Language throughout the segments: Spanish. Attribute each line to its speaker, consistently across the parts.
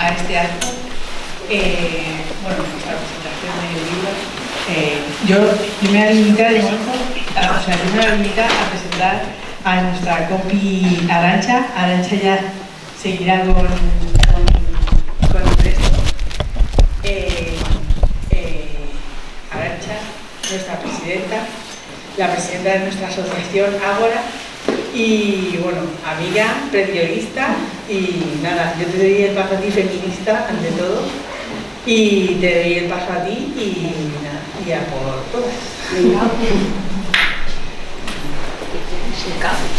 Speaker 1: a este acto. Bueno, la presentación del libro. Yo me voy a limitar de momento, yo me voy a limitar a presentar a nuestra compi Arantxa. Arantxa ya seguirá con el resto. Arantxa, nuestra presidenta, la presidenta de nuestra asociación Ágora y, bueno, amiga, periodista y nada, yo te doy el paso a ti, feminista, ante todo, y te doy el paso a ti y nada, y a por todas.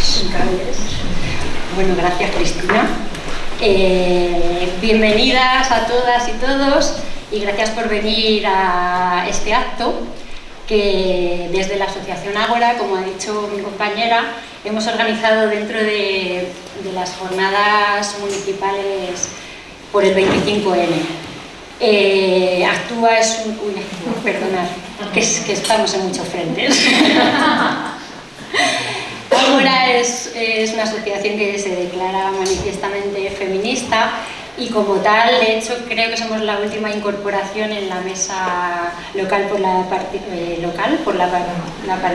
Speaker 2: Sin cambios. Bueno, gracias, Cristina. Bienvenidas a todas y todos y gracias por venir a este acto que desde la Asociación Ágora, como ha dicho mi compañera, hemos organizado dentro de las jornadas municipales por el 25N. Actúa es un... Uy, perdonad, que estamos en muchos frentes. Ágora es una asociación que se declara manifiestamente feminista y como tal, de hecho, creo que somos la última incorporación en la mesa local de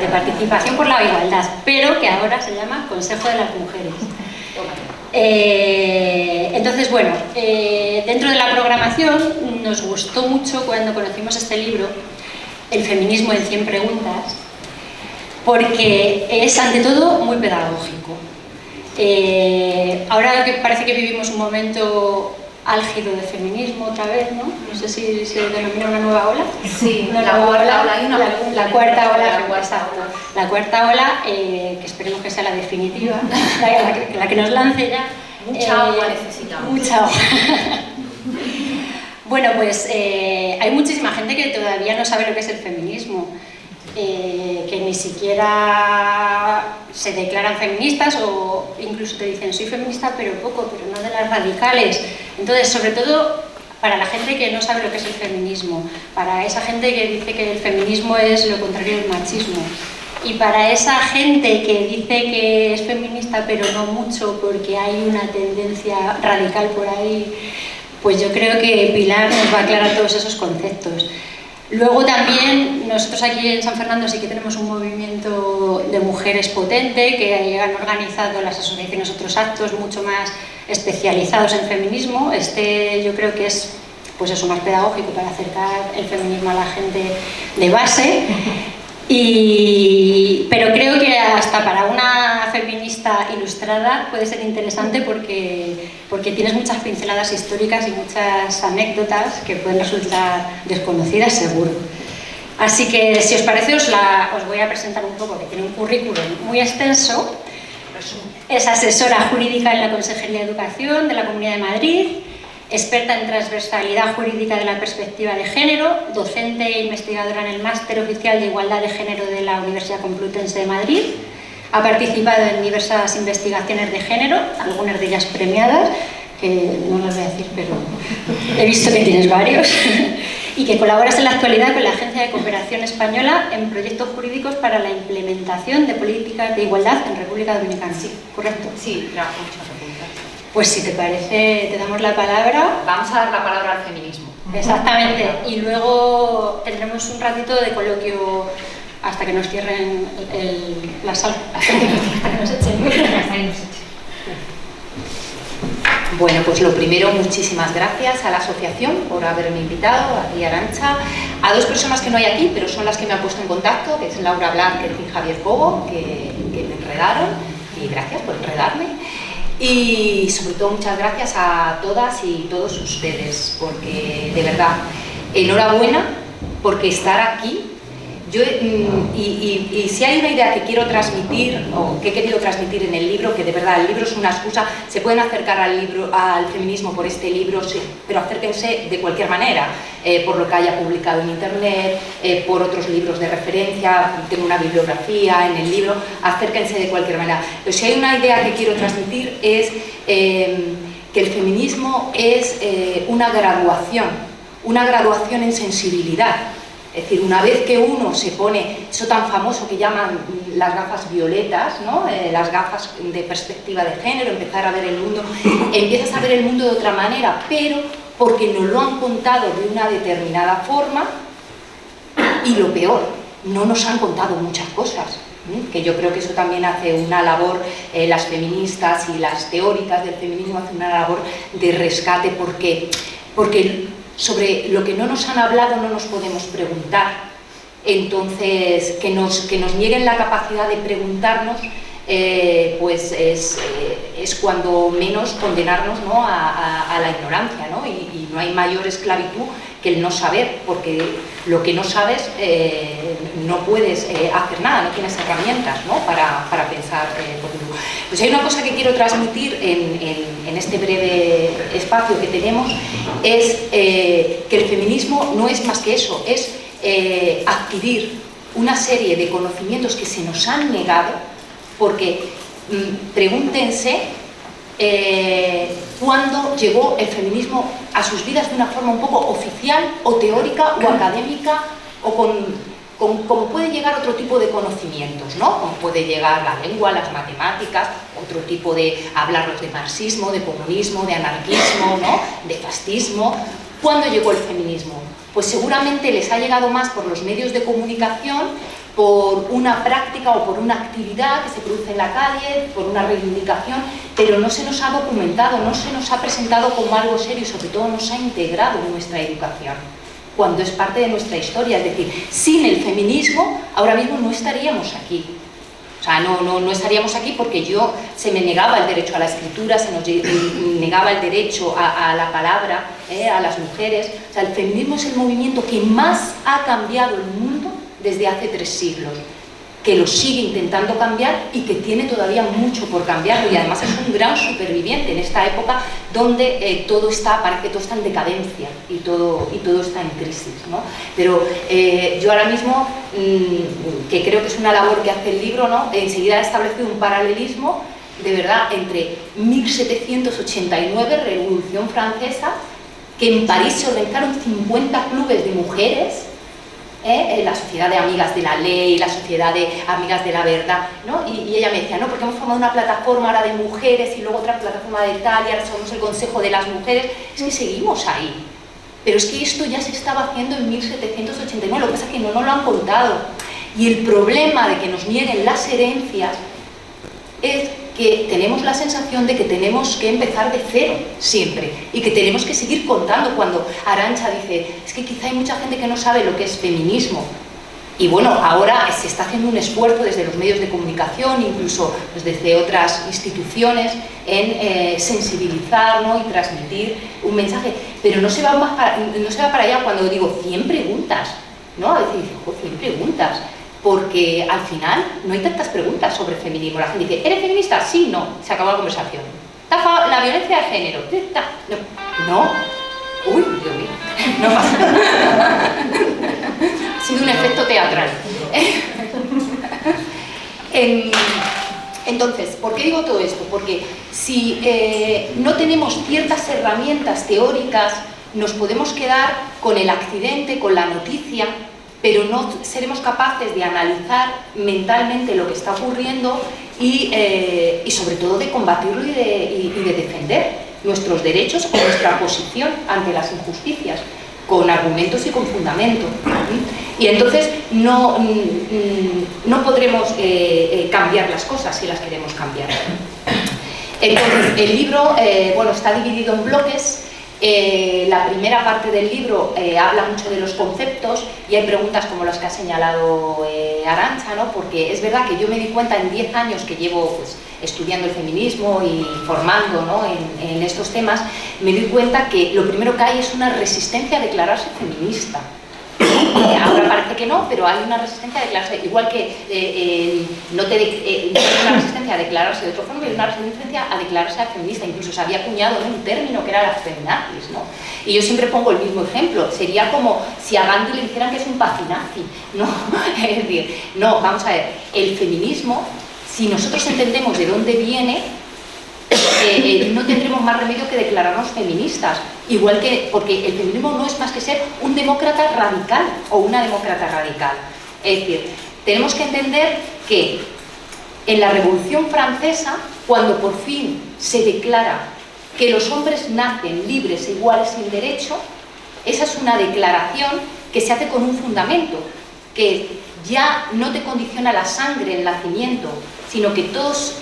Speaker 2: participación por la igualdad, pero que ahora se llama Consejo de las Mujeres. Entonces, bueno, dentro de la programación nos gustó mucho cuando conocimos este libro, El feminismo en 100 preguntas, porque es ante todo muy pedagógico. Ahora que parece que vivimos un momento álgido de feminismo otra vez, ¿no? No sé si se denomina una nueva ola.
Speaker 3: Sí, la cuarta ola y
Speaker 2: la cuarta ola, exacto. La cuarta ola, que esperemos que sea la definitiva, la que nos lance ya.
Speaker 3: Mucha agua necesitamos.
Speaker 2: Mucha agua. Bueno, pues hay muchísima gente que todavía no sabe lo que es el feminismo. Que ni siquiera se declaran feministas o incluso te dicen soy feminista pero poco, pero no de las radicales. Entonces, sobre todo para la gente que no sabe lo que es el feminismo, para esa gente que dice que el feminismo es lo contrario del machismo y para esa gente que dice que es feminista pero no mucho porque hay una tendencia radical por ahí, pues yo creo que Pilar nos va a aclarar todos esos conceptos. Luego también nosotros aquí en San Fernando sí que tenemos un movimiento de mujeres potente que han organizado las asociaciones otros actos mucho más especializados en feminismo. Este yo creo que es pues eso, más pedagógico para acercar el feminismo a la gente de base. Pero creo que hasta para una feminista ilustrada puede ser interesante porque tienes muchas pinceladas históricas y muchas anécdotas que pueden resultar desconocidas seguro. Así que si os parece os voy a presentar un poco, que tiene un currículum muy extenso. Es asesora jurídica en la Consejería de Educación de la Comunidad de Madrid, experta en transversalidad jurídica de la perspectiva de género, docente e investigadora en el Máster Oficial de Igualdad de Género de la Universidad Complutense de Madrid. Ha participado en diversas investigaciones de género, algunas de ellas premiadas, que no las voy a decir, pero he visto que tienes varios, y que colaboras en la actualidad con la Agencia de Cooperación Española en proyectos jurídicos para la implementación de políticas de igualdad en República Dominicana.
Speaker 3: Sí,
Speaker 2: ¿correcto?
Speaker 3: Sí, trabajo muchas preguntas.
Speaker 2: Pues si te parece, te damos la palabra.
Speaker 3: Vamos a dar la palabra al feminismo.
Speaker 2: Exactamente, y luego tendremos un ratito de coloquio hasta que nos cierren la sala. Hasta que nos echen.
Speaker 3: Bueno, pues lo primero, muchísimas gracias a la asociación por haberme invitado, a ti, Arantxa, a dos personas que no hay aquí, pero son las que me han puesto en contacto, que es Laura Blázquez y Javier Cobo, que me enredaron, y gracias por enredarme. Y sobre todo muchas gracias a todas y todos ustedes, porque de verdad, enhorabuena porque estar aquí. Y si hay una idea que quiero transmitir o que he querido transmitir en el libro, que de verdad el libro es una excusa, se pueden acercar al feminismo por este libro, sí, pero acérquense de cualquier manera, por lo que haya publicado en internet, por otros libros de referencia, tengo una bibliografía en el libro, acérquense de cualquier manera. Pero si hay una idea que quiero transmitir es que el feminismo es una graduación en sensibilidad. Es decir, una vez que uno se pone eso tan famoso que llaman las gafas violetas, ¿no? Las gafas de perspectiva de género, empezar a ver el mundo, empiezas a ver el mundo de otra manera, pero porque nos lo han contado de una determinada forma, y lo peor, no nos han contado muchas cosas, que yo creo que eso también hace una labor, las feministas y las teóricas del feminismo hacen una labor de rescate, porque sobre lo que no nos han hablado no nos podemos preguntar. Entonces, que nos nieguen la capacidad de preguntarnos, pues es cuando menos condenarnos, ¿no?, a la ignorancia, ¿no? Y no hay mayor esclavitud que el no saber, porque lo que no sabes no puedes hacer nada, no tienes herramientas, ¿no?, para pensar por ti mismo. Pues hay una cosa que quiero transmitir en este breve espacio que tenemos, es que el feminismo no es más que eso, es adquirir una serie de conocimientos que se nos han negado, porque pregúntense cuándo llegó el feminismo a sus vidas de una forma un poco oficial o teórica o académica, o como puede llegar otro tipo de conocimientos, ¿no? Como puede llegar la lengua, las matemáticas, otro tipo de hablarnos de marxismo, de comunismo, de anarquismo, ¿no?, de fascismo. ¿Cuándo llegó el feminismo? Pues seguramente les ha llegado más por los medios de comunicación, por una práctica o por una actividad que se produce en la calle, por una reivindicación, pero no se nos ha documentado, no se nos ha presentado como algo serio y sobre todo no se ha integrado en nuestra educación, cuando es parte de nuestra historia. Es decir, sin el feminismo ahora mismo no estaríamos aquí. O sea, no estaríamos aquí porque se me negaba el derecho a la escritura, se nos negaba el derecho a la palabra, a las mujeres. O sea, el feminismo es el movimiento que más ha cambiado el mundo desde hace 3 siglos, que lo sigue intentando cambiar y que tiene todavía mucho por cambiarlo, y además es un gran superviviente en esta época donde parece que todo está en decadencia y todo está en crisis, ¿no? Pero yo ahora mismo, que creo que es una labor que hace el libro, ¿no?, enseguida he establecido un paralelismo de verdad entre 1789, Revolución Francesa, que en París se organizaron 50 clubes de mujeres, la sociedad de amigas de la ley, la sociedad de amigas de la verdad, ¿no? Y ella me decía, no, porque hemos formado una plataforma ahora de mujeres y luego otra plataforma de tal, y ahora somos el Consejo de las Mujeres. Es que seguimos ahí, pero es que esto ya se estaba haciendo en 1789, lo que pasa es que no nos lo han contado. Y el problema de que nos nieguen las herencias es que tenemos la sensación de que tenemos que empezar de cero siempre y que tenemos que seguir contando. Cuando Arantxa dice, es que quizá hay mucha gente que no sabe lo que es feminismo, y bueno, ahora se está haciendo un esfuerzo desde los medios de comunicación, incluso desde otras instituciones, en sensibilizar, ¿no?, y transmitir un mensaje, pero no se va para allá. Cuando digo 100 preguntas, ¿no?, a veces dicen, 100 preguntas, porque al final no hay tantas preguntas sobre feminismo. La gente dice, ¿eres feminista? Sí, no, se acabó la conversación. La violencia de género, no. Uy, Dios mío, no pasa nada. Ha sido un efecto teatral. Entonces, ¿por qué digo todo esto? Porque si no tenemos ciertas herramientas teóricas, nos podemos quedar con el accidente, con la noticia, pero no seremos capaces de analizar mentalmente lo que está ocurriendo y sobre todo de combatirlo y de defender nuestros derechos o nuestra posición ante las injusticias, con argumentos y con fundamento. Y entonces no podremos cambiar las cosas si las queremos cambiar. Entonces, el libro está dividido en bloques. La primera parte del libro habla mucho de los conceptos y hay preguntas como las que ha señalado Arantxa, ¿no? Porque es verdad que yo me di cuenta en 10 años que llevo estudiando el feminismo y formando, ¿no?, en estos temas, me di cuenta que lo primero que hay es una resistencia a declararse feminista. Ahora parece que no, pero hay una resistencia a declararse, igual que no hay una resistencia a declararse de otra forma, hay una resistencia a declararse feminista. Incluso se había acuñado un término que era la feminazis, ¿no? Y yo siempre pongo el mismo ejemplo, sería como si a Gandhi le dijeran que es un pacinazi, ¿no? Es decir, no, vamos a ver, el feminismo, si nosotros entendemos de dónde viene, no tendremos más remedio que declararnos feministas. Igual que, porque el feminismo no es más que ser un demócrata radical o una demócrata radical. Es decir, tenemos que entender que en la Revolución Francesa, cuando por fin se declara que los hombres nacen libres e iguales sin derecho, esa es una declaración que se hace con un fundamento, que ya no te condiciona la sangre, el nacimiento, sino que todos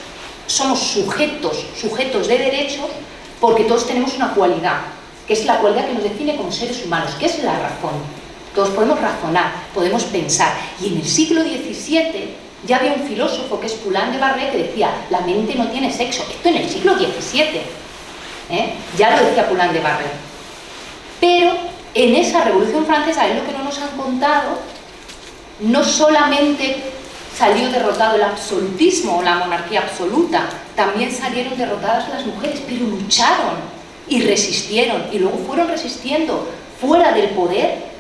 Speaker 3: somos sujetos de derechos, porque todos tenemos una cualidad, que es la cualidad que nos define como seres humanos, que es la razón. Todos podemos razonar, podemos pensar. Y en el siglo XVII ya había un filósofo, que es Poulain de Barré, que decía, la mente no tiene sexo. Esto en el siglo XVII, ya lo decía Poulain de Barré. Pero en esa Revolución Francesa, es lo que no nos han contado, no solamente salió derrotado el absolutismo o la monarquía absoluta, también salieron derrotadas las mujeres, pero lucharon y resistieron, y luego fueron resistiendo fuera del poder.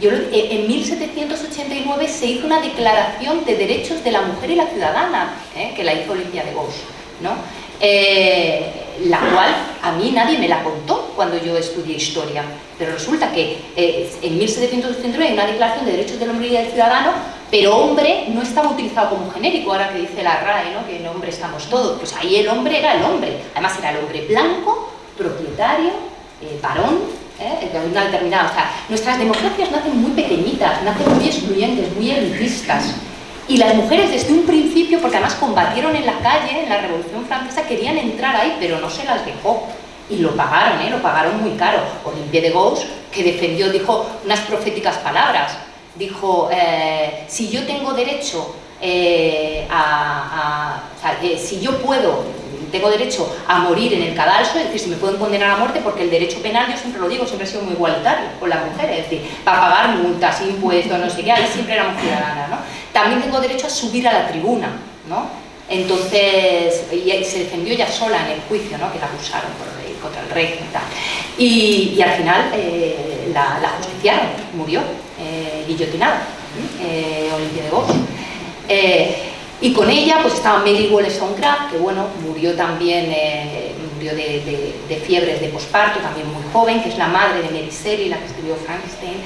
Speaker 3: En 1789 se hizo una declaración de derechos de la mujer y la ciudadana, que la hizo Olympia de Gauche, ¿no? La cual a mí nadie me la contó cuando yo estudié historia, pero resulta que en 1789 hay una declaración de derechos del hombre y del ciudadano, pero hombre no estaba utilizado como genérico, ahora que dice la RAE, ¿no? Que en hombre estamos todos. Pues ahí el hombre era el hombre, además era el hombre blanco, propietario, varón, de una determinada. O sea, nuestras democracias nacen muy pequeñitas, nacen muy excluyentes, muy elitistas. Y las mujeres desde un principio, porque además combatieron en la calle, en la Revolución Francesa, querían entrar ahí, pero no se las dejó. Y lo pagaron muy caro. Olympia de Gauche, que defendió, dijo unas proféticas palabras. Dijo, si yo tengo derecho si yo tengo derecho a morir en el cadalso, es decir, si me pueden condenar a muerte, porque el derecho penal, yo siempre lo digo, siempre ha sido muy igualitario con las mujeres, es decir, para pagar multas, impuestos, no sé qué, ahí siempre éramos ciudadanas, ¿no? También tengo derecho a subir a la tribuna, ¿no? Entonces, y se defendió ya sola en el juicio, ¿no? Que la acusaron contra el rey y tal. Y al final la justiciaron, murió, guillotinada, Olympia de Gauche. Y con ella pues estaba Mary Wollstonecraft, que bueno, murió también, murió de fiebres de posparto, también muy joven, que es la madre de Mary Shelley, la que escribió Frankenstein.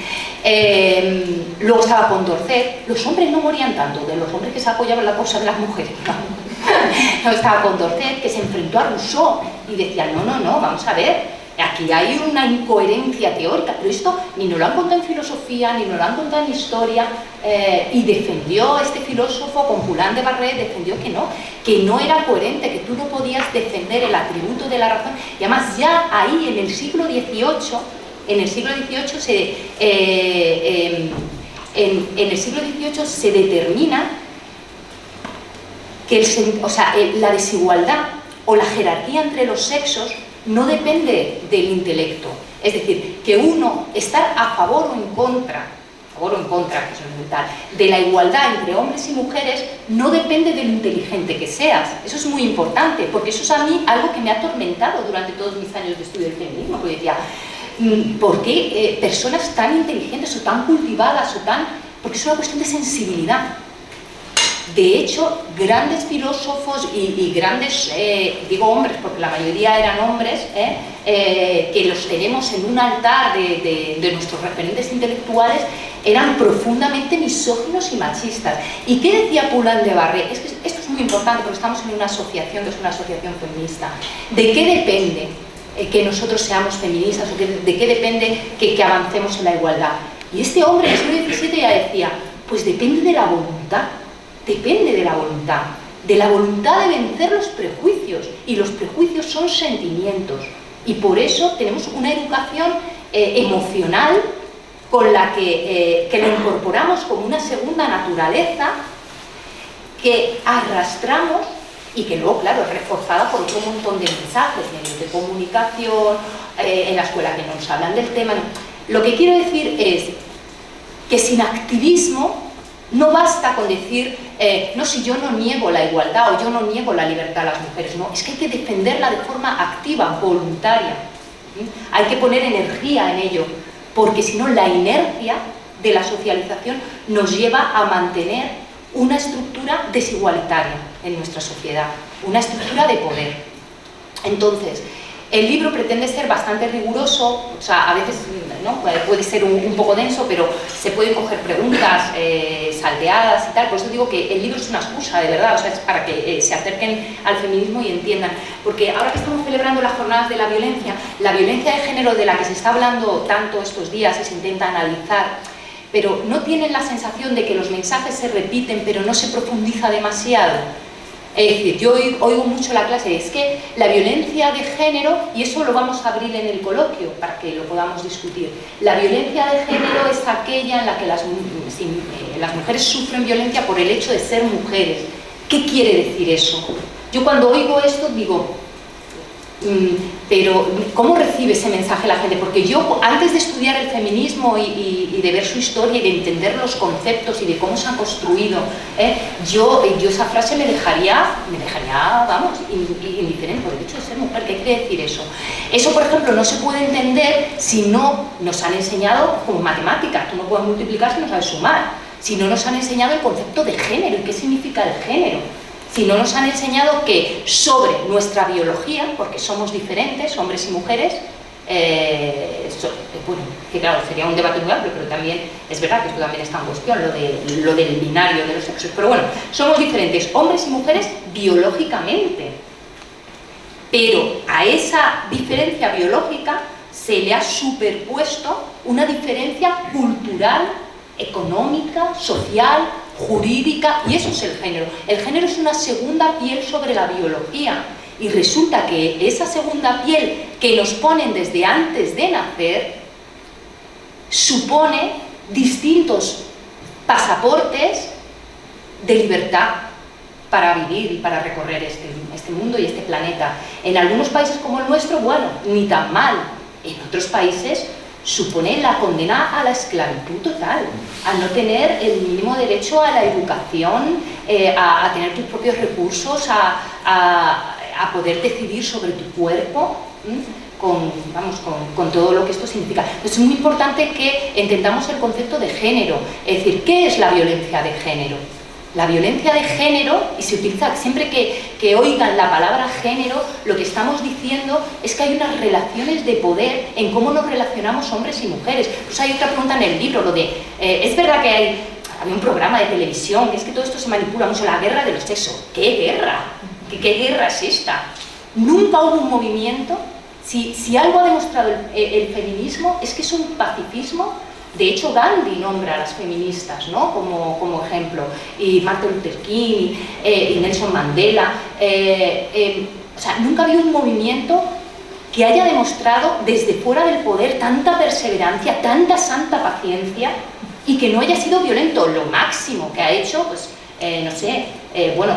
Speaker 3: Luego estaba Condorcet. Los hombres no morían tanto, de los hombres que se apoyaban la causa de las mujeres, no, estaba Condorcet, que se enfrentó a Rousseau y decía, no, vamos a ver, aquí hay una incoherencia teórica, pero esto ni nos lo han contado en filosofía, ni nos lo han contado en historia, y defendió este filósofo, con Poulain de Barré, defendió que no era coherente, que tú no podías defender el atributo de la razón, y además ya ahí en el siglo XVIII, se determina que la desigualdad o la jerarquía entre los sexos no depende del intelecto. Es decir, que uno estar a favor o en contra, que eso es vital, de la igualdad entre hombres y mujeres no depende de lo inteligente que seas. Eso es muy importante, porque eso es a mí algo que me ha atormentado durante todos mis años de estudio del feminismo, porque decía, ¿por qué personas tan inteligentes o tan cultivadas porque es una cuestión de sensibilidad? De hecho, grandes filósofos y grandes, digo hombres porque la mayoría eran hombres, que los tenemos en un altar de nuestros referentes intelectuales, eran profundamente misóginos y machistas. ¿Y qué decía Poulain de Barré? Es que esto es muy importante porque estamos en una asociación que es una asociación feminista. ¿De qué depende que nosotros seamos feministas o de qué depende que avancemos en la igualdad? Y este hombre en el siglo XVII ya decía, pues depende de la voluntad. Depende de la voluntad de vencer los prejuicios, y los prejuicios son sentimientos, y por eso tenemos una educación emocional con la que la incorporamos como una segunda naturaleza que arrastramos y que luego, claro, es reforzada por otro montón de mensajes, medios de comunicación, en la escuela que nos hablan del tema. Lo que quiero decir es que sin activismo no basta con decir, no, si yo no niego la igualdad o yo no niego la libertad a las mujeres, no, es que hay que defenderla de forma activa, voluntaria. ¿Sí? Hay que poner energía en ello, porque si no la inercia de la socialización nos lleva a mantener una estructura desigualitaria en nuestra sociedad, una estructura de poder. Entonces, el libro pretende ser bastante riguroso, o sea, a veces, ¿no?, puede ser un poco denso, pero se pueden coger preguntas salteadas y tal. Por eso digo que el libro es una excusa, de verdad, o sea, es para que se acerquen al feminismo y entiendan. Porque ahora que estamos celebrando las jornadas de la violencia de género de la que se está hablando tanto estos días y se intenta analizar, pero no tienen la sensación de que los mensajes se repiten, pero no se profundiza demasiado. Es decir, yo oigo mucho la clase, es que la violencia de género, y eso lo vamos a abrir en el coloquio para que lo podamos discutir, la violencia de género es aquella en la que las mujeres sufren violencia por el hecho de ser mujeres. ¿Qué quiere decir eso? Yo cuando oigo esto digo, pero ¿cómo recibe ese mensaje la gente? Porque yo, antes de estudiar el feminismo y de ver su historia y de entender los conceptos y de cómo se han construido, yo esa frase me dejaría, vamos, indiferente por el hecho de ser mujer. ¿Qué quiere decir eso? Eso, por ejemplo, no se puede entender si no nos han enseñado como matemáticas. Tú no puedes multiplicar si no sabes sumar. Si no nos han enseñado el concepto de género y qué significa el género. Si no nos han enseñado que sobre nuestra biología, porque somos diferentes, hombres y mujeres, bueno, que claro, sería un debate muy amplio, pero también es verdad que esto también está en cuestión, lo del binario de los sexos. Pero bueno, somos diferentes, hombres y mujeres, biológicamente. Pero a esa diferencia biológica se le ha superpuesto una diferencia cultural, económica, social, jurídica, y eso es el género. El género es una segunda piel sobre la biología, y resulta que esa segunda piel que nos ponen desde antes de nacer supone distintos pasaportes de libertad para vivir y para recorrer este mundo y este planeta. En algunos países como el nuestro, bueno, ni tan mal. En otros países supone la condena a la esclavitud total, a no tener el mínimo derecho a la educación, a tener tus propios recursos, a poder decidir sobre tu cuerpo, con todo lo que esto significa. Entonces es muy importante que entendamos el concepto de género, es decir, ¿qué es la violencia de género? La violencia de género, y se utiliza siempre que oigan la palabra género, lo que estamos diciendo es que hay unas relaciones de poder en cómo nos relacionamos hombres y mujeres. Pues hay otra pregunta en el libro, lo de, es verdad que había un programa de televisión, que es que todo esto se manipula mucho, la guerra de los sexos. ¿Qué guerra? ¿Qué guerra es esta? Nunca hubo un movimiento. Si algo ha demostrado el feminismo es que es un pacifismo. De hecho, Gandhi nombra a las feministas, ¿no?, como ejemplo, y Martin Luther King, y Nelson Mandela. O sea, nunca ha habido un movimiento que haya demostrado desde fuera del poder tanta perseverancia, tanta santa paciencia, y que no haya sido violento. Lo máximo que ha hecho, pues, no sé, bueno,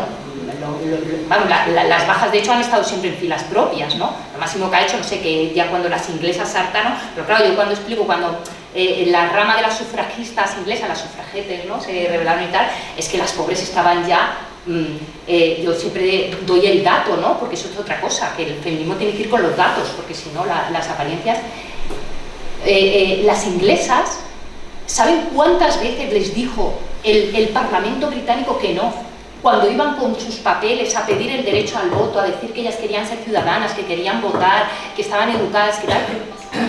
Speaker 3: las bajas de hecho han estado siempre en filas propias, ¿no? Lo máximo que ha hecho, no sé, que ya cuando las inglesas se hartaron, pero claro, yo cuando explico, cuando la rama de las sufragistas inglesas, las sufragetes, ¿no?, se rebelaron y tal, es que las pobres estaban ya, yo siempre doy el dato, ¿no?, porque eso es otra cosa, que el feminismo tiene que ir con los datos, porque si no, las apariencias, las inglesas, ¿saben cuántas veces les dijo el Parlamento británico que no? Cuando iban con sus papeles a pedir el derecho al voto, a decir que ellas querían ser ciudadanas, que querían votar, que estaban educadas, que tal,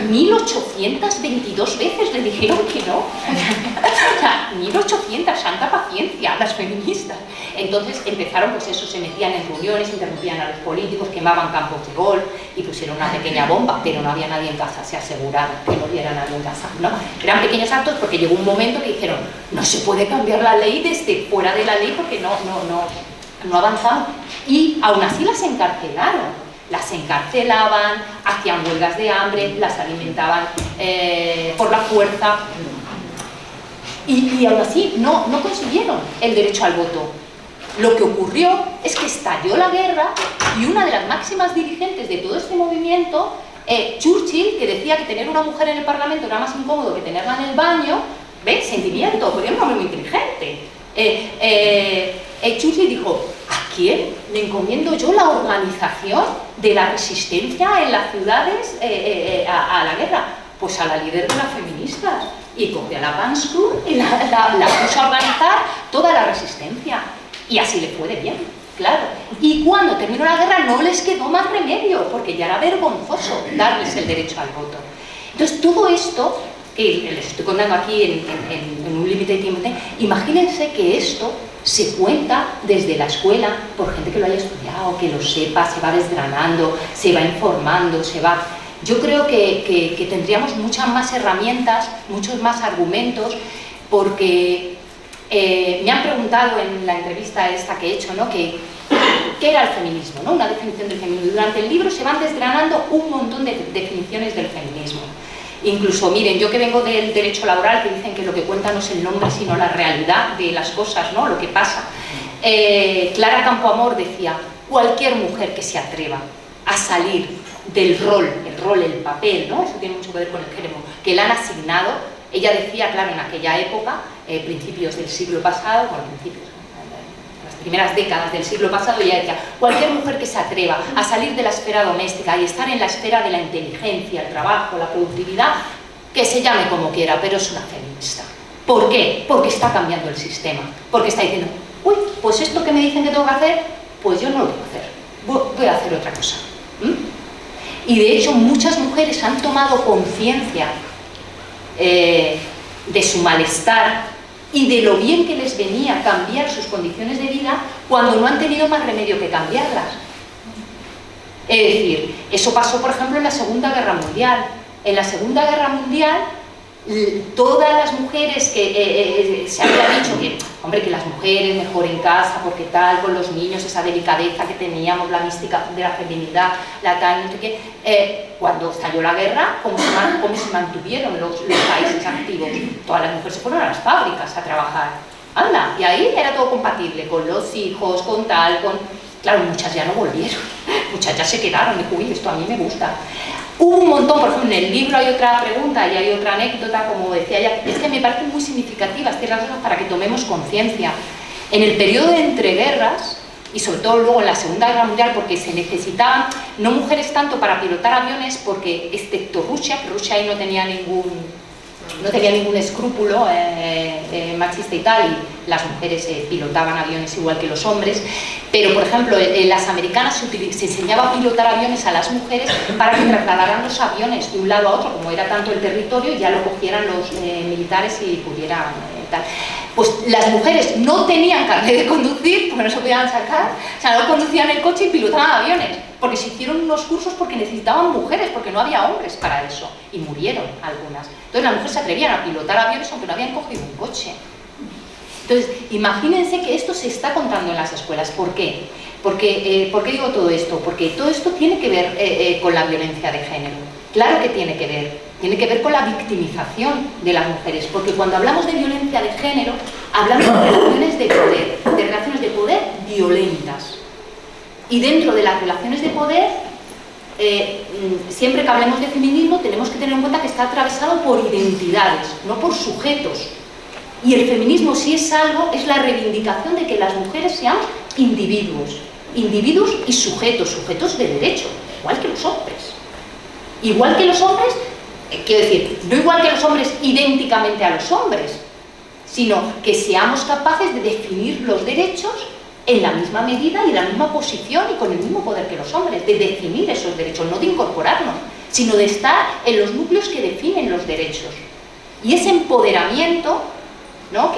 Speaker 3: 1822 veces le dijeron que no. O sea, 1800, santa paciencia, las feministas. Entonces empezaron, pues eso, se metían en reuniones, interrumpían a los políticos, quemaban campos de golf y pusieron una pequeña bomba, pero no había nadie en casa, se aseguraron que no hubiera nadie en casa, ¿no? Eran pequeños actos porque llegó un momento que dijeron, no se puede cambiar la ley desde fuera de la ley porque no avanzamos. Y aún así las encarcelaron. Las encarcelaban, hacían huelgas de hambre, las alimentaban por la fuerza y aún así no consiguieron el derecho al voto. Lo que ocurrió es que estalló la guerra y una de las máximas dirigentes de todo este movimiento, Churchill, que decía que tener una mujer en el Parlamento era más incómodo que tenerla en el baño, ¿ves? Sentimiento, porque era un hombre muy inteligente. Churchill dijo, ¿a quién le encomiendo yo la organización de la resistencia en las ciudades a la guerra? Pues a la líder de las feministas. Y cogió a la Panskurt y la puso a organizar toda la resistencia. Y así le fue de bien. Claro, y cuando terminó la guerra no les quedó más remedio, porque ya era vergonzoso darles el derecho al voto. Entonces, todo esto, que les estoy contando aquí en un límite de tiempo, imagínense que esto se cuenta desde la escuela por gente que lo haya estudiado, que lo sepa, se va desgranando, se va informando, se va... Yo creo que tendríamos muchas más herramientas, muchos más argumentos, porque me han preguntado en la entrevista esta que he hecho, ¿no?, ¿qué era el feminismo?, ¿no?, una definición del feminismo. Durante el libro se van desgranando un montón de definiciones del feminismo. Incluso, miren, yo que vengo del derecho laboral, que dicen que lo que cuenta no es el nombre, sino la realidad de las cosas, ¿no?, lo que pasa. Clara Campoamor decía, cualquier mujer que se atreva a salir del rol, el papel, ¿no?, eso tiene mucho que ver con el género, que le han asignado. Ella decía, claro, en aquella época, principios del siglo pasado, bueno, principios, las primeras décadas del siglo pasado, ella decía, cualquier mujer que se atreva a salir de la esfera doméstica y estar en la esfera de la inteligencia, el trabajo, la productividad, que se llame como quiera, pero es una feminista. ¿Por qué? Porque está cambiando el sistema, porque está diciendo, uy, pues esto que me dicen que tengo que hacer, pues yo no lo tengo que hacer, voy a hacer otra cosa. Y de hecho muchas mujeres han tomado conciencia de su malestar y de lo bien que les venía cambiar sus condiciones de vida cuando no han tenido más remedio que cambiarlas. Es decir, eso pasó, por ejemplo, en la Segunda Guerra Mundial. En la Segunda Guerra Mundial, todas las mujeres que se había dicho que, hombre, que las mujeres mejor en casa, porque tal, con los niños, esa delicadeza que teníamos, la mística de la feminidad, la tal, no sé qué, cuando estalló la guerra, ¿cómo se mantuvieron los países activos? Todas las mujeres se fueron a las fábricas a trabajar. Anda, y ahí era todo compatible, con los hijos, con tal, con... Claro, muchas ya no volvieron, muchas ya se quedaron, y uy, esto a mí me gusta. Hubo un montón, por ejemplo, en el libro hay otra pregunta y hay otra anécdota, como decía ella, es que me parecen muy significativas ciertas cosas para que tomemos conciencia. En el periodo de entreguerras, y sobre todo luego en la Segunda Guerra Mundial, porque se necesitaban no mujeres tanto para pilotar aviones, porque excepto Rusia, que Rusia ahí no tenía ningún escrúpulo machista y tal, y las mujeres pilotaban aviones igual que los hombres, pero por ejemplo en las americanas se enseñaba a pilotar aviones a las mujeres para que trasladaran los aviones de un lado a otro, como era tanto el territorio, ya lo cogieran los militares y pudieran tal. Pues las mujeres no tenían carnet de conducir, porque no se podían sacar, o sea, no conducían el coche y pilotaban aviones, porque se hicieron unos cursos porque necesitaban mujeres, porque no había hombres para eso, y murieron algunas. Entonces las mujeres se atrevían a pilotar aviones aunque no habían cogido un coche. Entonces, imagínense que esto se está contando en las escuelas. ¿Por qué? ¿Por qué digo todo esto? Porque todo esto tiene que ver con la violencia de género. Claro que tiene que ver con la victimización de las mujeres, porque cuando hablamos de violencia de género, hablamos de relaciones de poder violentas. Y dentro de las relaciones de poder, siempre que hablemos de feminismo, tenemos que tener en cuenta que está atravesado por identidades, no por sujetos. Y el feminismo, si es algo, es la reivindicación de que las mujeres seamos individuos y sujetos de derecho, igual que los hombres. Igual que los hombres, quiero decir, no igual que los hombres idénticamente a los hombres, sino que seamos capaces de definir los derechos en la misma medida y en la misma posición y con el mismo poder que los hombres, de definir esos derechos, no de incorporarnos, sino de estar en los núcleos que definen los derechos. Y ese empoderamiento, ¿no?,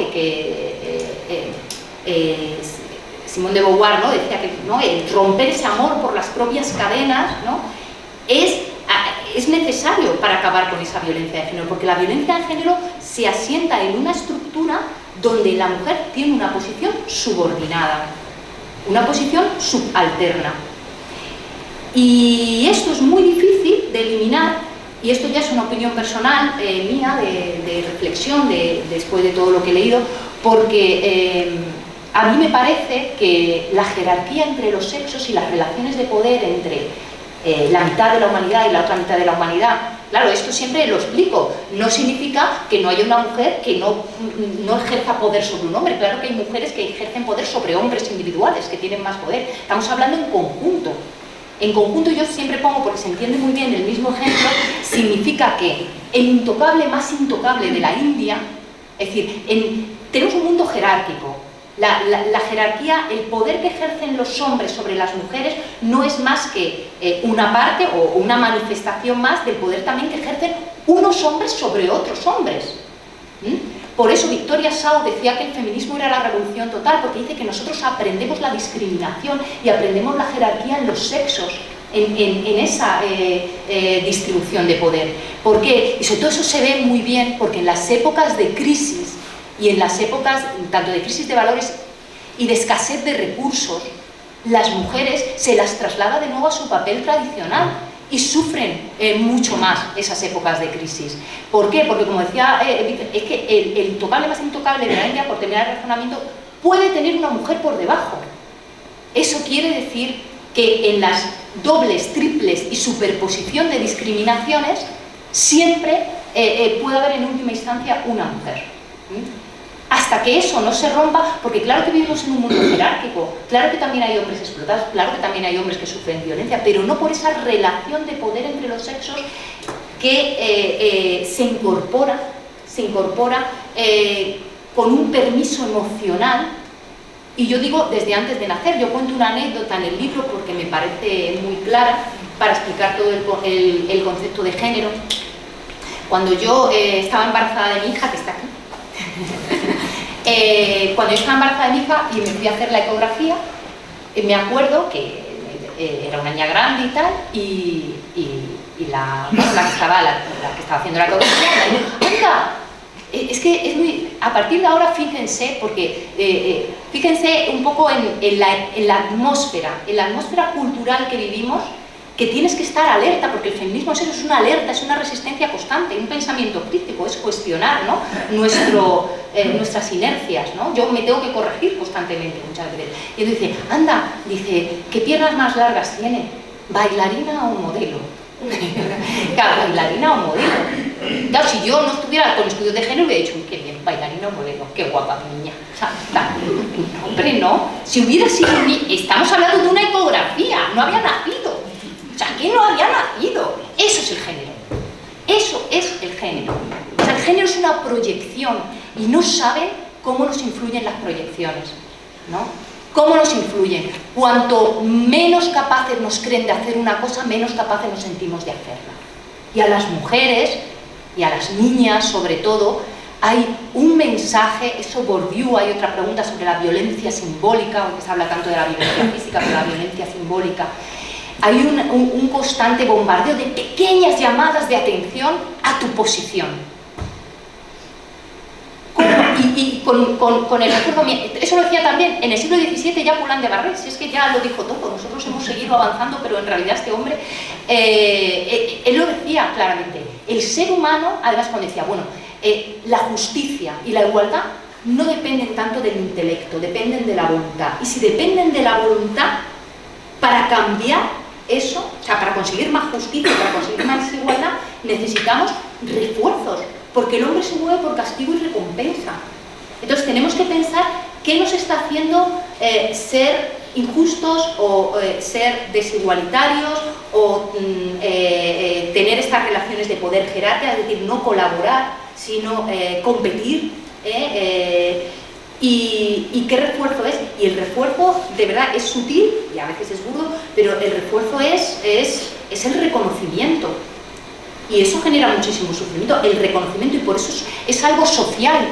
Speaker 3: Simone de Beauvoir, ¿no?, decía que, ¿no?, el romper ese amor por las propias cadenas, ¿no?, es necesario para acabar con esa violencia de género, porque la violencia de género se asienta en una estructura donde la mujer tiene una posición subordinada, una posición subalterna. Y esto es muy difícil de eliminar, y esto ya es una opinión personal mía, de reflexión, después de todo lo que he leído, porque a mí me parece que la jerarquía entre los sexos y las relaciones de poder entre la mitad de la humanidad y la otra mitad de la humanidad, claro, esto siempre lo explico, no significa que no haya una mujer que no ejerza poder sobre un hombre. Claro que hay mujeres que ejercen poder sobre hombres individuales, que tienen más poder. Estamos hablando en conjunto. En conjunto, yo siempre pongo, porque se entiende muy bien el mismo ejemplo, significa que el intocable más intocable de la India, es decir, tenemos un mundo jerárquico, La jerarquía, el poder que ejercen los hombres sobre las mujeres no es más que una parte o una manifestación más del poder también que ejercen unos hombres sobre otros hombres. Por eso Victoria Sau decía que el feminismo era la revolución total, porque dice que nosotros aprendemos la discriminación y aprendemos la jerarquía en los sexos, en esa distribución de poder. ¿Por qué? Y sobre todo eso se ve muy bien porque en las épocas de crisis y en las épocas tanto de crisis de valores y de escasez de recursos, las mujeres se las traslada de nuevo a su papel tradicional y sufren mucho más esas épocas de crisis. ¿Por qué? Porque, como decía, es que el intocable más intocable de la India, por terminar el razonamiento, puede tener una mujer por debajo. Eso quiere decir que en las dobles, triples y superposición de discriminaciones siempre puede haber en última instancia una mujer. Hasta que eso no se rompa, porque claro que vivimos en un mundo jerárquico, claro que también hay hombres explotados, claro que también hay hombres que sufren violencia, pero no por esa relación de poder entre los sexos que se incorpora con un permiso emocional. Y yo digo desde antes de nacer. Yo cuento una anécdota en el libro porque me parece muy clara para explicar todo el concepto de género. Cuando yo estaba embarazada de mi hija, que está aquí, cuando yo estaba embarazada de mi hija y me fui a hacer la ecografía, me acuerdo que era una niña grande y tal, y la que estaba haciendo la ecografía me dijo: ¡anda! Es que es muy... A partir de ahora, fíjense, porque fíjense un poco en la atmósfera cultural que vivimos, que tienes que estar alerta, porque el feminismo es eso, es una alerta, es una resistencia constante, un pensamiento crítico, es cuestionar, ¿no? Nuestras inercias, ¿no? Yo me tengo que corregir constantemente muchas veces. Y entonces dice: anda, dice, ¿qué piernas más largas tiene? ¿Bailarina o modelo? Claro, bailarina o modelo. Claro, si yo no estuviera con estudios de género, hubiera dicho: qué bien, bailarina o modelo, qué guapa mi niña. Hombre, no. Si hubiera sido estamos hablando de una ecografía, no había nacido. O sea, ¿qué no había nacido? Eso es el género. Eso es el género. O sea, el género es una proyección y no saben cómo nos influyen las proyecciones, ¿no? ¿Cómo nos influyen? Cuanto menos capaces nos creen de hacer una cosa, menos capaces nos sentimos de hacerla. Y a las mujeres, y a las niñas sobre todo, hay un mensaje, eso Bourdieu, hay otra pregunta sobre la violencia simbólica, aunque se habla tanto de la violencia física, pero la violencia simbólica. Hay un constante bombardeo de pequeñas llamadas de atención a tu posición. Y con el recuerdo, eso lo decía también en el siglo XVII ya Poulain de Barrés, si es que ya lo dijo todo, nosotros hemos seguido avanzando, pero en realidad este hombre, él lo decía claramente, el ser humano, además cuando decía, bueno, la justicia y la igualdad no dependen tanto del intelecto, dependen de la voluntad, y si dependen de la voluntad, para cambiar eso, o sea, para conseguir más justicia, para conseguir más igualdad, necesitamos refuerzos, porque el hombre se mueve por castigo y recompensa. Entonces tenemos que pensar qué nos está haciendo ser injustos o ser desigualitarios o tener estas relaciones de poder jerárquico, es decir, no colaborar, sino competir. ¿Y qué refuerzo es? Y el refuerzo de verdad es sutil y a veces es burdo, pero el refuerzo es el reconocimiento. Y eso genera muchísimo sufrimiento, el reconocimiento, y por eso es algo social.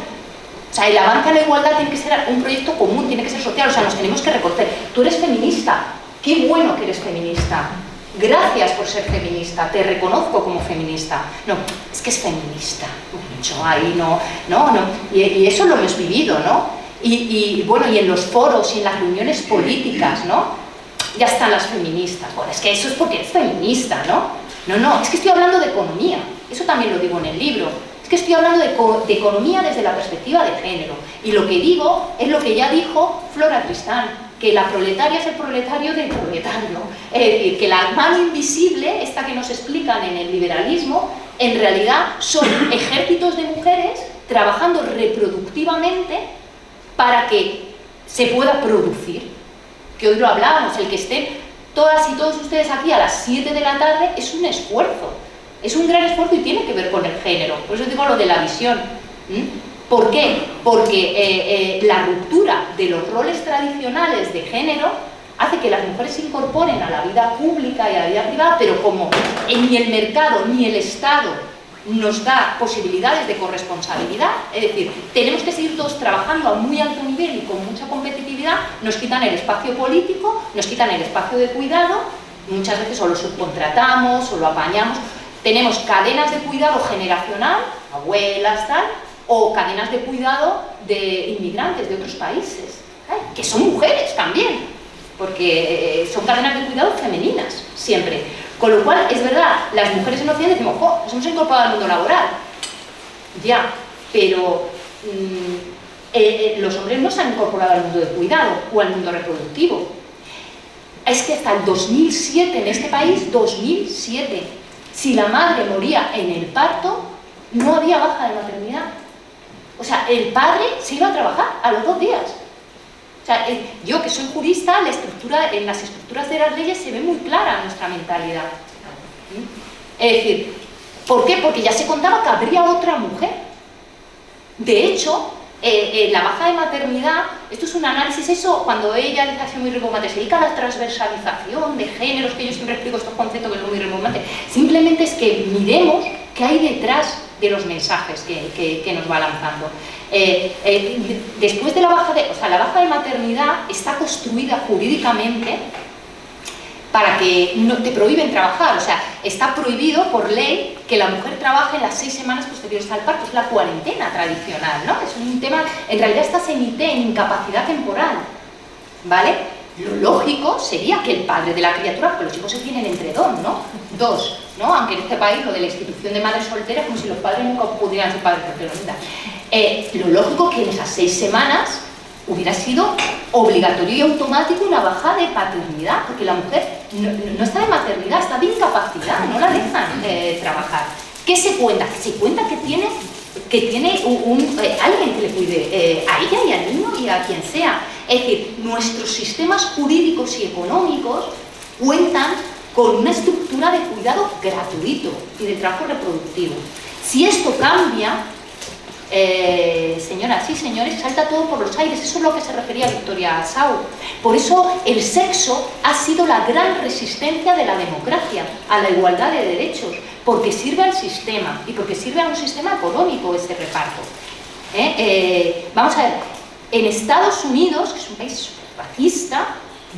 Speaker 3: O sea, el avance a la igualdad tiene que ser un proyecto común, tiene que ser social, o sea, nos tenemos que reconocer. Tú eres feminista, qué bueno que eres feminista. Gracias por ser feminista, te reconozco como feminista. No, es que es feminista. Yo ahí no. Y eso lo hemos vivido, ¿no? Y bueno, y en los foros y en las reuniones políticas, ¿no? Ya están las feministas. Bueno, es que eso es porque es feminista, ¿no? No, es que estoy hablando de economía, eso también lo digo en el libro, es que estoy hablando de economía desde la perspectiva de género, y lo que digo es lo que ya dijo Flora Tristán, que la proletaria es el proletario del proletario, es decir, que la mano invisible, esta que nos explican en el liberalismo, en realidad son ejércitos de mujeres trabajando reproductivamente para que se pueda producir, que hoy lo hablábamos, el que esté todas y todos ustedes aquí a las 7 de la tarde es un esfuerzo, es un gran esfuerzo y tiene que ver con el género, por eso digo lo de la visión. ¿Por qué? Porque la ruptura de los roles tradicionales de género hace que las mujeres se incorporen a la vida pública y a la vida privada, pero como ni el mercado ni el Estado nos da posibilidades de corresponsabilidad, es decir, tenemos que seguir todos trabajando a muy alto nivel y con mucha competitividad, nos quitan el espacio político, nos quitan el espacio de cuidado, muchas veces o lo subcontratamos o lo apañamos, tenemos cadenas de cuidado generacional, abuelas, tal, o cadenas de cuidado de inmigrantes de otros países, que son mujeres también, porque son cadenas de cuidado femeninas, siempre. Con lo cual, es verdad, las mujeres en Occidente decimos, ¡oh!, nos hemos incorporado al mundo laboral. Ya, pero los hombres no se han incorporado al mundo de cuidado o al mundo reproductivo. Es que hasta el 2007 en este país, 2007, si la madre moría en el parto, no había baja de maternidad. O sea, el padre se iba a trabajar a los 2 días. O sea, yo que soy jurista, en las estructuras de las leyes se ve muy clara nuestra mentalidad. Es decir, ¿por qué? Porque ya se contaba que habría otra mujer. De hecho, la baja de maternidad, esto es un análisis, eso, cuando ella dice así muy rimbombante, se dedica a la transversalización de géneros, que yo siempre explico estos conceptos que son muy rimbombantes, simplemente es que miremos qué hay detrás de los mensajes que nos va lanzando. Después de la baja de maternidad está construida jurídicamente para que no te prohíben trabajar, o sea, está prohibido por ley que la mujer trabaje en las 6 semanas posteriores al parto, es la cuarentena tradicional, ¿no? Es un tema, en realidad esta se emite en incapacidad temporal, ¿vale? Lo lógico sería que el padre de la criatura, porque los hijos se tienen entre dos, ¿no? Aunque en este país lo de la institución de madre soltera, como si los padres nunca pudieran ser padres solteros. Lo lógico que en esas 6 semanas hubiera sido obligatorio y automático una baja de paternidad, porque la mujer no está de maternidad, está de incapacidad, no la dejan trabajar. ¿Qué se cuenta? Se cuenta que tiene alguien que le cuide a ella y al niño y a quien sea. Es decir, nuestros sistemas jurídicos y económicos cuentan con una estructura de cuidado gratuito y de trabajo reproductivo. Si esto cambia, señoras y señores, salta todo por los aires. Eso es lo que se refería a Victoria Sau. Por eso el sexo ha sido la gran resistencia de la democracia a la igualdad de derechos, porque sirve al sistema y porque sirve a un sistema económico ese reparto. Vamos a ver, en Estados Unidos, que es un país racista,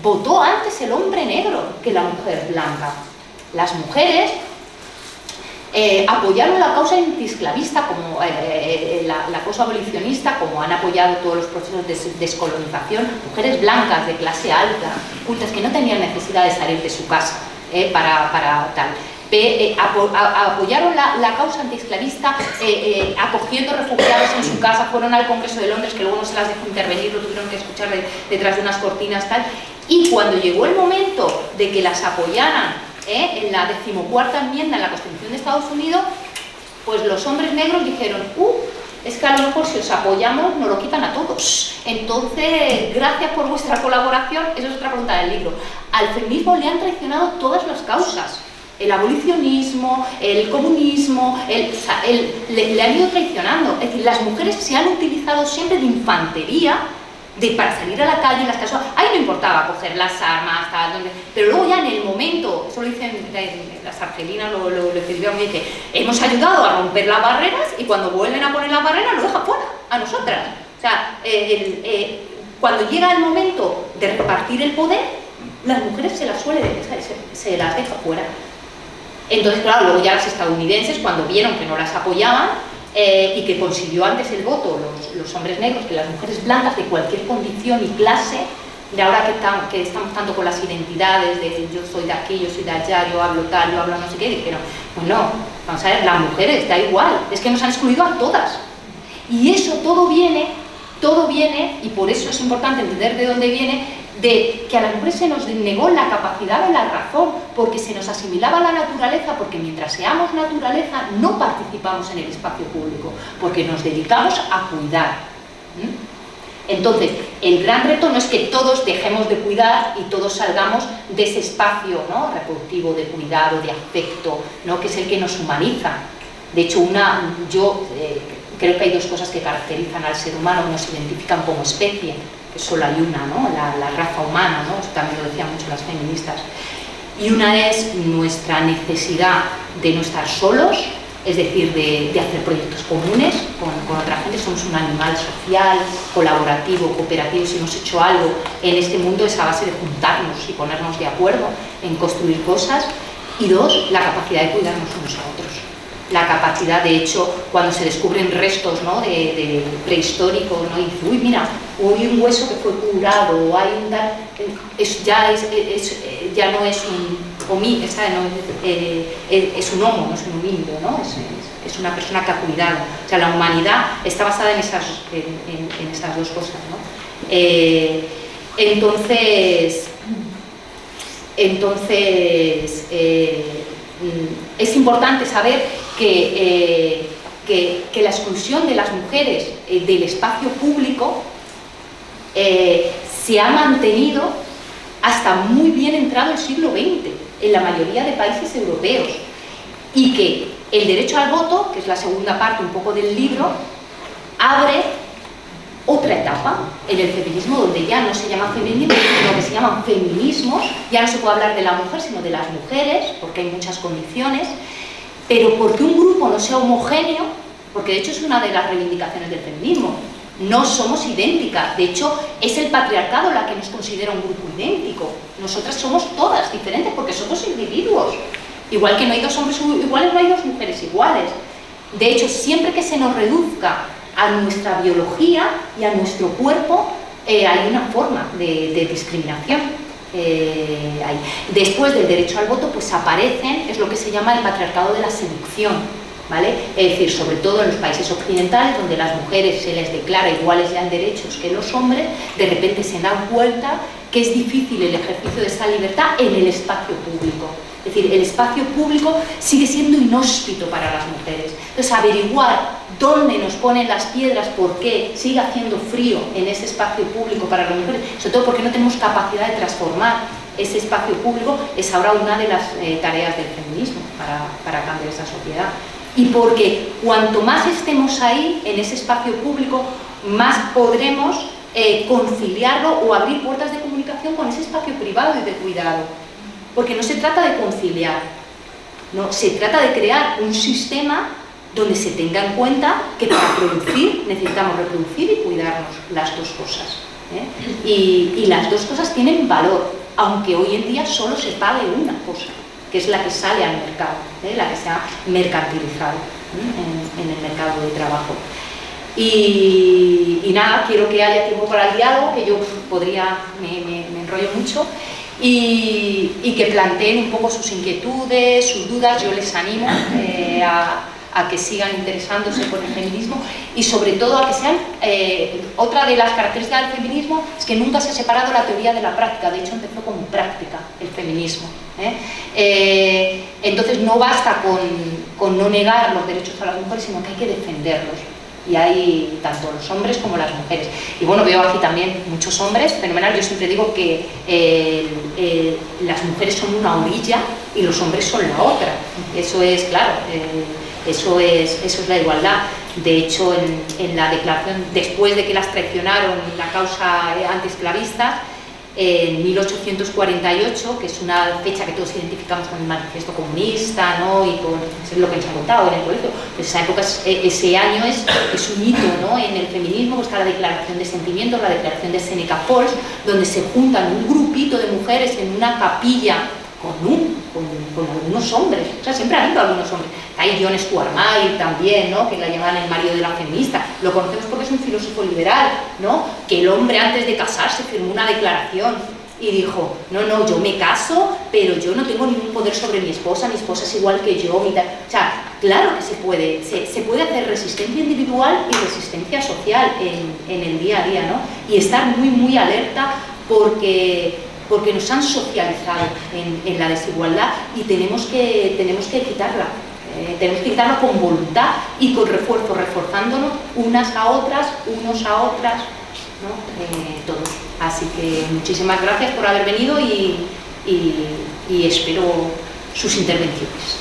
Speaker 3: votó antes el hombre negro que la mujer blanca. Las mujeres apoyaron la causa antiesclavista, como la causa abolicionista, como han apoyado todos los procesos de descolonización, mujeres blancas de clase alta, cultas, que no tenían necesidad de salir de su casa para tal. Apoyaron la causa antiesclavista, acogiendo refugiados en su casa, fueron al Congreso de Londres, que luego no se las dejó intervenir, lo tuvieron que escuchar detrás de unas cortinas, tal. Y cuando llegó el momento de que las apoyaran en la 14ª enmienda en la Constitución de Estados Unidos, pues los hombres negros dijeron, es que a lo mejor si os apoyamos nos lo quitan a todos. Entonces, gracias por vuestra colaboración. Esa es otra pregunta del libro. Al feminismo le han traicionado todas las causas. El abolicionismo, el comunismo, le han ido traicionando. Es decir, las mujeres se han utilizado siempre de infantería para salir a la calle, en las casas. Ahí no importaba coger las armas, tal, pero luego ya en el momento, eso lo dicen las argelinas, lo escribieron muy bien, que hemos ayudado a romper las barreras y cuando vuelven a poner las barreras nos dejan fuera, a nosotras. O sea, cuando llega el momento de repartir el poder, las mujeres se las deja fuera. Entonces, claro, luego ya las estadounidenses, cuando vieron que no las apoyaban y que consiguió antes el voto los hombres negros que las mujeres blancas de cualquier condición y clase, de ahora que estamos tanto con las identidades de yo soy de aquí, yo soy de allá, yo hablo tal, yo hablo no sé qué, dijeron, pues no, vamos a ver, las mujeres, da igual, es que nos han excluido a todas. Y eso todo viene, y por eso es importante entender de dónde viene, de que a las mujeres se nos negó la capacidad de la razón, porque se nos asimilaba a la naturaleza, porque mientras seamos naturaleza no participamos en el espacio público, porque nos dedicamos a cuidar. Entonces, el gran reto no es que todos dejemos de cuidar y todos salgamos de ese espacio, ¿no?, reproductivo, de cuidado, de afecto, ¿no?, que es el que nos humaniza. De hecho, creo que hay dos cosas que caracterizan al ser humano, nos identifican como especie, que solo hay una, ¿no? La raza humana, ¿no? Eso también lo decían mucho las feministas. Y una es nuestra necesidad de no estar solos, es decir, de hacer proyectos comunes con otra gente. Somos un animal social, colaborativo, cooperativo. Si hemos hecho algo en este mundo es a base de juntarnos y ponernos de acuerdo en construir cosas. Y dos, la capacidad de cuidarnos unos a otros. La capacidad, de hecho, cuando se descubren restos, ¿no?, de prehistóricos, ¿no?, y dice, uy, mira, hay un hueso que fue curado, o hay un tal, ya no es un homí, es un homo, no es un homínido, ¿no? Es una persona que ha cuidado. O sea, la humanidad está basada en esas dos cosas, ¿no? Entonces es importante saber que la exclusión de las mujeres del espacio público se ha mantenido hasta muy bien entrado el siglo XX en la mayoría de países europeos, y que el derecho al voto, que es la segunda parte un poco del libro, abre otra etapa en el feminismo, donde ya no se llama feminismo, sino que se llaman feminismos. Ya no se puede hablar de la mujer, sino de las mujeres, porque hay muchas condiciones, pero porque un grupo no sea homogéneo, porque de hecho es una de las reivindicaciones del feminismo. No somos idénticas, de hecho es el patriarcado la que nos considera un grupo idéntico. Nosotras somos todas diferentes porque somos individuos. Igual que no hay dos hombres iguales, no hay dos mujeres iguales. De hecho, siempre que se nos reduzca a nuestra biología y a nuestro cuerpo, hay una forma de discriminación. Después del derecho al voto, pues aparecen, es lo que se llama el patriarcado de la seducción, ¿vale? Es decir, sobre todo en los países occidentales, donde las mujeres se les declara iguales ya en derechos que los hombres, de repente se dan cuenta que es difícil el ejercicio de esa libertad en el espacio público. Es decir, el espacio público sigue siendo inhóspito para las mujeres. Entonces, averiguar dónde nos ponen las piedras, por qué sigue haciendo frío en ese espacio público para las mujeres, sobre todo porque no tenemos capacidad de transformar ese espacio público, es ahora una de las tareas del feminismo para cambiar esa sociedad. Y porque cuanto más estemos ahí, en ese espacio público, más podremos conciliarlo o abrir puertas de comunicación con ese espacio privado y de cuidado. Porque no se trata de conciliar, no, se trata de crear un sistema donde se tenga en cuenta que para producir necesitamos reproducir y cuidarnos, las dos cosas, ¿eh? Y las dos cosas tienen valor, aunque hoy en día solo se pague una cosa, que es la que sale al mercado, la que se ha mercantilizado en el mercado de trabajo. Y nada, quiero que haya tiempo para el diálogo, que yo me enrollo mucho, y que planteen un poco sus inquietudes, sus dudas. Yo les animo a que sigan interesándose por el feminismo y sobre todo a que sean, otra de las características del feminismo es que nunca se ha separado la teoría de la práctica, de hecho empezó como práctica el feminismo, entonces no basta con no negar los derechos a las mujeres, sino que hay que defenderlos, y hay tanto los hombres como las mujeres. Y bueno, veo aquí también muchos hombres, fenomenal. Yo siempre digo que las mujeres son una orilla y los hombres son la otra, eso es claro. Eso es la igualdad. De hecho, en la declaración, después de que las traicionaron la causa antiesclavista, en 1848, que es una fecha que todos identificamos con el manifiesto comunista, ¿no?, y con lo que nos ha contado en el colegio, pues esa época, ese año es un hito, ¿no?, en el feminismo. Pues está la declaración de sentimientos, la declaración de Seneca Falls, donde se juntan un grupito de mujeres en una capilla con algunos hombres, o sea, siempre ha habido algunos hombres. Hay John Stuart Mill también, ¿no?, que la llaman el marido de la feminista. Lo conocemos porque es un filósofo liberal, ¿no?, que el hombre antes de casarse firmó una declaración y dijo, no, yo me caso, pero yo no tengo ningún poder sobre mi esposa es igual que yo, o sea, claro que se puede hacer resistencia individual y resistencia social en el día a día, ¿no?, y estar muy, muy alerta porque nos han socializado en la desigualdad y tenemos que quitarla. Tenemos que quitarla con voluntad y con refuerzo, reforzándonos unas a otras, unos a otras, ¿no?, todos. Así que muchísimas gracias por haber venido y espero sus intervenciones.